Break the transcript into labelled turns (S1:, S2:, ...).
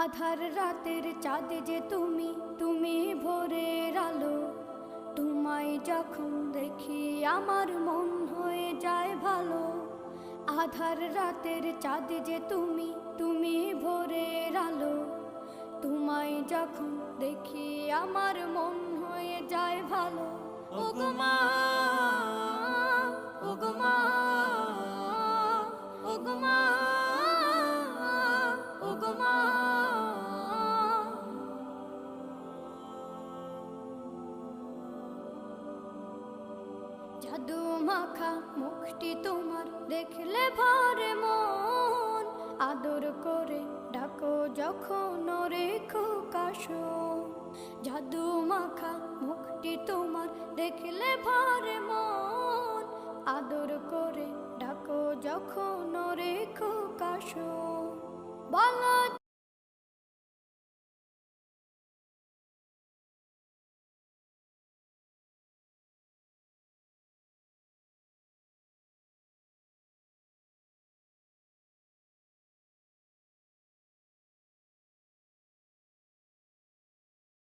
S1: আধার রাতের চাঁদ যে তুমি, তুমি ভোরের আলো। তোমায় যখন দেখি আমার মন হয়ে যায় ভালো। আধার রাতের চাঁদ যে তুমি, তুমি ভোরের আলো। তোমায় যখন দেখি আমার মন হয়ে যায় ভালো। ওগো মা, ওগো মা, ওগো মা, ওগো মা। জাদু মাখা মুখটি তোমার দেখলে ভরে মন। আদর করে ডাকো যখন রেখো কাশন। জাদু মাখা মুখটি তোমার দেখলে ভরে মন। আদর করে ডাকো যখন রেখো কাশন। বলো